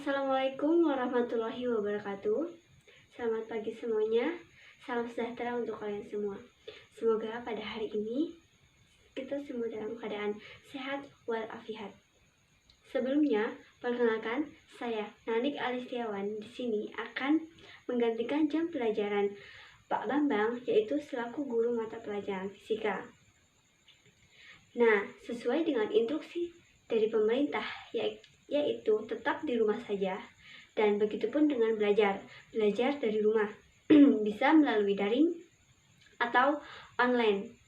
Assalamualaikum warahmatullahi wabarakatuh. Selamat pagi semuanya. Salam sejahtera untuk kalian semua. Semoga pada hari ini kita semua dalam keadaan sehat walafiat. Sebelumnya, perkenalkan saya Nanik Alistiawan di sini akan menggantikan jam pelajaran Pak Bambang, yaitu selaku guru mata pelajaran fisika. Nah, sesuai dengan instruksi dari pemerintah, yaitu tetap di rumah saja, dan begitupun dengan belajar dari rumah, bisa melalui daring atau online.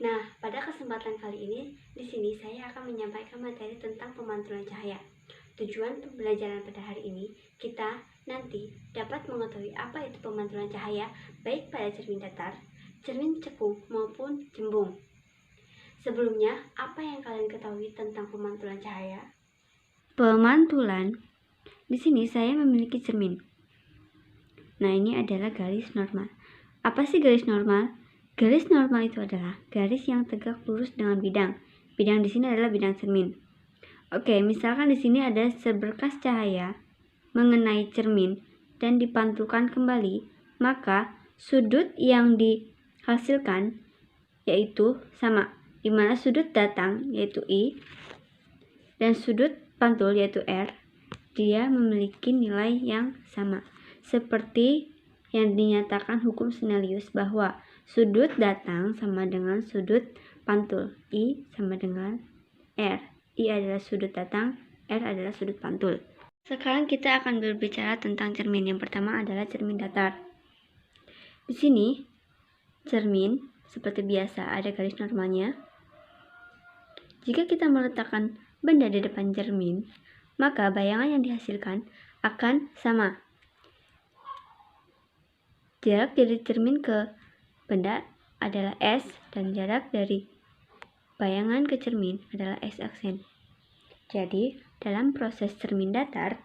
Nah, pada kesempatan kali ini, di sini saya akan menyampaikan materi tentang pemantulan cahaya. Tujuan pembelajaran pada hari ini, kita nanti dapat mengetahui apa itu pemantulan cahaya, baik pada cermin datar, cermin cekung, maupun jembung. Sebelumnya, apa yang kalian ketahui tentang pemantulan cahaya? Pemantulan, di sini saya memiliki cermin. Nah, ini adalah garis normal. Apa sih garis normal? Garis normal itu adalah garis yang tegak lurus dengan bidang. Bidang di sini adalah bidang cermin. Oke, misalkan di sini ada seberkas cahaya mengenai cermin dan dipantulkan kembali, maka sudut yang dihasilkan yaitu sama, di mana sudut datang yaitu I dan sudut pantul yaitu R, dia memiliki nilai yang sama. Seperti yang dinyatakan hukum Snellius bahwa sudut datang sama dengan sudut pantul, I sama dengan R. I adalah sudut datang, R adalah sudut pantul. Sekarang kita akan berbicara tentang cermin. Yang pertama adalah cermin datar. Di sini cermin seperti biasa ada garis normalnya. Jika kita meletakkan benda di depan cermin, maka bayangan yang dihasilkan akan sama. Jarak dari cermin ke benda adalah S dan jarak dari bayangan ke cermin adalah S aksen. Jadi, dalam proses cermin datar,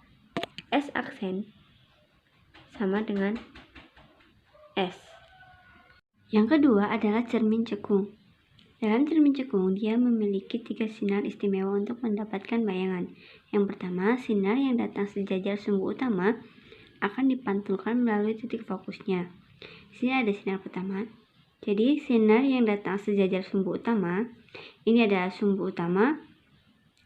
S aksen sama dengan S. Yang kedua adalah cermin cekung. Dalam cermin cekung, dia memiliki 3 sinar istimewa untuk mendapatkan bayangan. Yang pertama, sinar yang datang sejajar sumbu utama akan dipantulkan melalui titik fokusnya. Di sini ada sinar pertama. Jadi, sinar yang datang sejajar sumbu utama, ini adalah sumbu utama,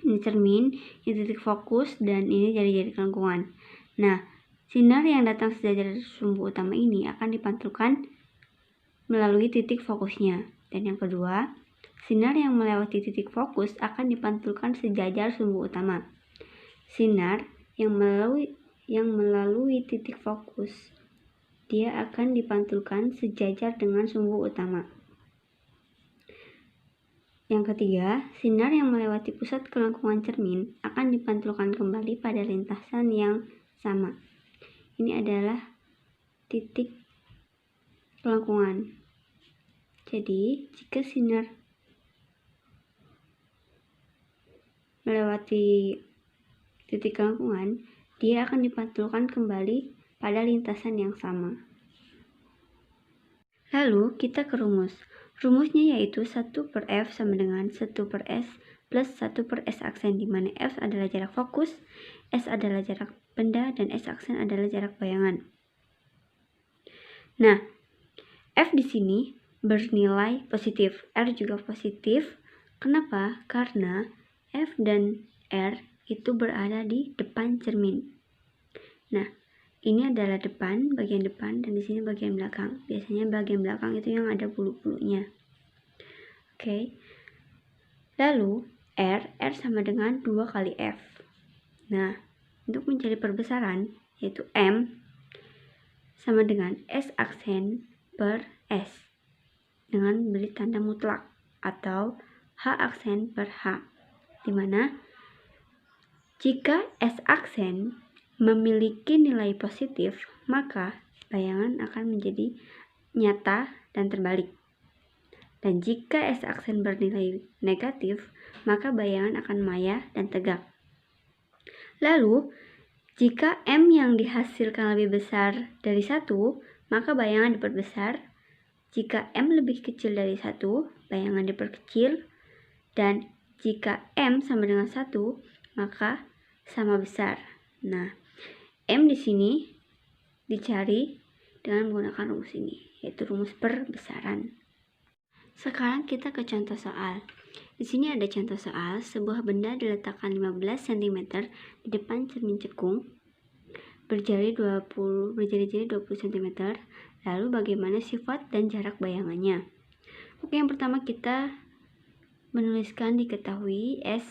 ini cermin, ini titik fokus, dan ini jari-jari kelengkungan. Nah, sinar yang datang sejajar sumbu utama ini akan dipantulkan melalui titik fokusnya. Dan yang kedua, sinar yang melewati titik fokus akan dipantulkan sejajar sumbu utama. Sinar yang melalui titik fokus, dia akan dipantulkan sejajar dengan sumbu utama. Yang ketiga, sinar yang melewati pusat kelengkungan cermin akan dipantulkan kembali pada lintasan yang sama. Ini adalah titik kelengkungan. Jadi, jika sinar melewati titik kelengkungan, dia akan dipantulkan kembali pada lintasan yang sama. Lalu, kita ke rumus. Rumusnya yaitu 1/F sama dengan 1/S plus 1/S aksen, di mana F adalah jarak fokus, S adalah jarak benda, dan S aksen adalah jarak bayangan. Nah, F di sini bernilai positif, R juga positif. Kenapa? Karena F dan R itu berada di depan cermin. Nah, ini adalah bagian depan, dan di sini bagian belakang. Biasanya bagian belakang itu yang ada bulu-bulunya. Oke. Lalu R sama dengan 2 kali F. Nah, untuk mencari perbesaran yaitu M sama dengan S aksen per S dengan beri tanda mutlak, atau H aksen per H, dimana jika S aksen memiliki nilai positif, maka bayangan akan menjadi nyata dan terbalik. Dan jika S aksen bernilai negatif, maka bayangan akan maya dan tegak. Lalu, jika M yang dihasilkan lebih besar dari 1, maka bayangan diperbesar. Jika M lebih kecil dari 1, bayangan diperkecil. Dan jika M sama dengan 1, maka sama besar. Nah, M di sini dicari dengan menggunakan rumus ini, yaitu rumus perbesaran. Sekarang kita ke contoh soal. Di sini ada contoh soal, sebuah benda diletakkan 15 cm di depan cermin cekung, berjari-jari 20 cm. Lalu bagaimana sifat dan jarak bayangannya? Oke, yang pertama kita menuliskan diketahui S,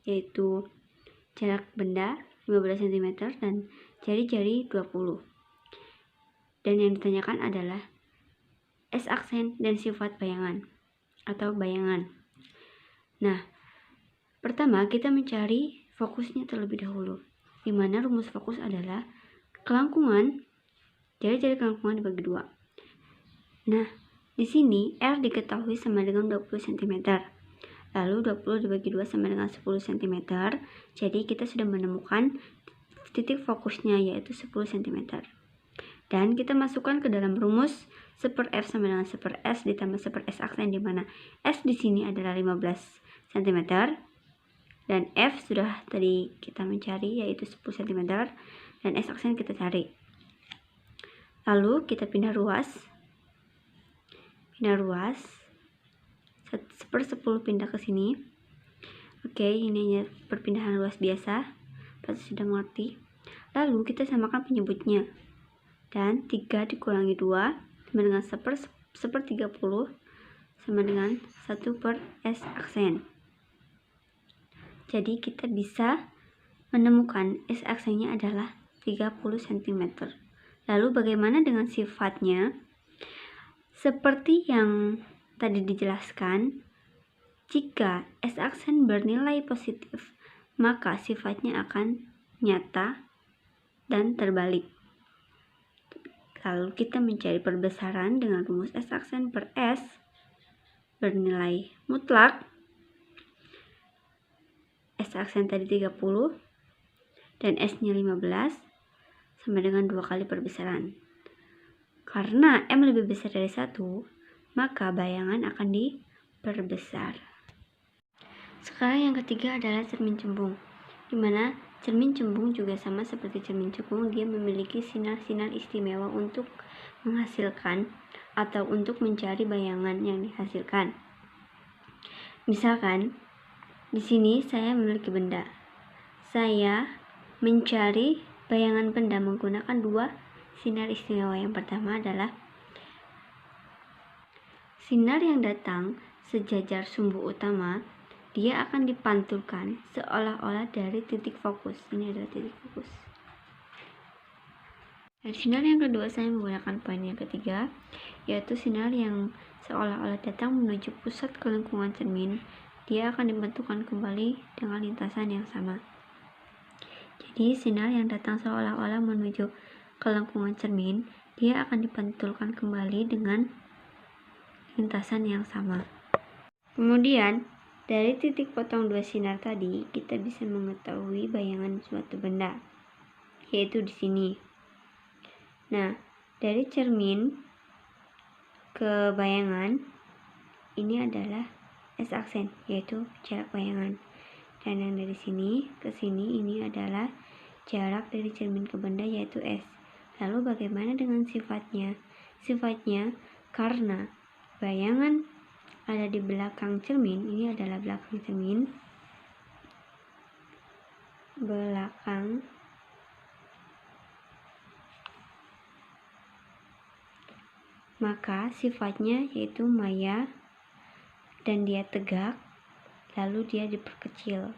yaitu jarak benda 15 cm dan jari-jari 20. Dan yang ditanyakan adalah S aksen dan sifat bayangan atau bayangan. Nah, pertama kita mencari fokusnya terlebih dahulu, di mana rumus fokus adalah kelangkungan, jari-jari kelangkungan dibagi 2. Nah, di sini R diketahui sama dengan 20 cm. Lalu 20 dibagi 2 sama dengan 10 cm. Jadi kita sudah menemukan titik fokusnya, yaitu 10 cm. Dan kita masukkan ke dalam rumus 1 per F sama dengan 1 per S ditambah 1 per S aksen, di mana S di sini adalah 15 cm dan F sudah tadi kita mencari, yaitu 10 cm, dan S aksen kita cari. Lalu kita pindah ruas 1 per 10 pindah ke sini. Oke, ini hanya perpindahan ruas biasa, pasti sudah mengerti. Lalu kita samakan penyebutnya, dan 3 dikurangi 2 sama dengan 1 per 30 sama dengan 1 per S aksen. Jadi kita bisa menemukan S aksennya adalah 30 cm. Lalu bagaimana dengan sifatnya? Seperti yang tadi dijelaskan, jika S aksen bernilai positif, maka sifatnya akan nyata dan terbalik. Lalu kita mencari perbesaran dengan rumus S aksen per S bernilai mutlak. S aksen tadi 30 dan S-nya 15 sama dengan 2 kali perbesaran. Karena M lebih besar dari 1, maka bayangan akan diperbesar. Sekarang yang ketiga adalah cermin cembung, di mana cermin cembung juga sama seperti cermin cekung, dia memiliki sinar-sinar istimewa untuk menghasilkan atau untuk mencari bayangan yang dihasilkan. Misalkan di sini saya memiliki benda. Saya mencari bayangan benda menggunakan 2 sinar istimewa. Yang pertama adalah sinar yang datang sejajar sumbu utama, dia akan dipantulkan seolah-olah dari titik fokus. Ini adalah titik fokus. Dan sinar yang kedua saya menggunakan poin yang ketiga, yaitu sinar yang seolah-olah datang menuju pusat kelengkungan cermin. Dia akan dipantulkan kembali dengan lintasan yang sama. Jadi sinar yang datang seolah-olah menuju kelengkungan cermin, dia akan dipantulkan kembali dengan lintasan yang sama. Kemudian dari titik potong 2 sinar tadi, kita bisa mengetahui bayangan suatu benda, yaitu di sini. Nah, dari cermin ke bayangan, ini adalah S aksen, yaitu jarak bayangan. Dan yang dari sini ke sini, ini adalah jarak dari cermin ke benda, yaitu S. Lalu bagaimana dengan sifatnya? Sifatnya karena bayangan ada di belakang cermin, ini adalah belakang cermin, maka sifatnya yaitu maya dan dia tegak, lalu dia diperkecil.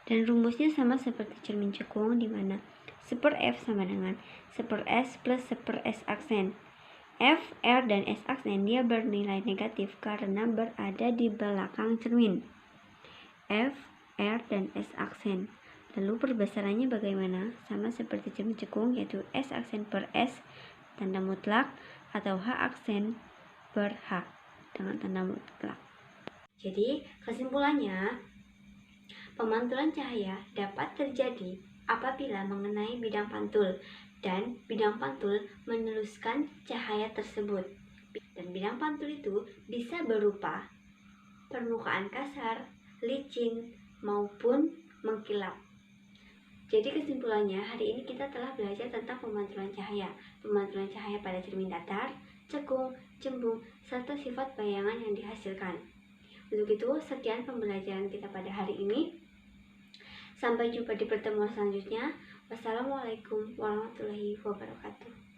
Dan rumusnya sama seperti cermin cekung, di mana 1 per F sama dengan 1 per S plus 1 per S aksen. F, R, dan S aksen dia bernilai negatif karena berada di belakang cermin. F, R, dan S aksen. Lalu perbesarannya bagaimana? Sama seperti cermin cekung, yaitu S aksen per S tanda mutlak atau H aksen per H dengan tanda mutlak. Jadi kesimpulannya, pemantulan cahaya dapat terjadi apabila mengenai bidang pantul dan bidang pantul meneruskan cahaya tersebut. Dan bidang pantul itu bisa berupa permukaan kasar, licin, maupun mengkilap. Jadi kesimpulannya, hari ini kita telah belajar tentang pemantulan cahaya pada cermin datar, cekung, cembung, serta sifat bayangan yang dihasilkan. Untuk itu, sekian pembelajaran kita pada hari ini. Sampai jumpa di pertemuan selanjutnya. Wassalamualaikum warahmatullahi wabarakatuh.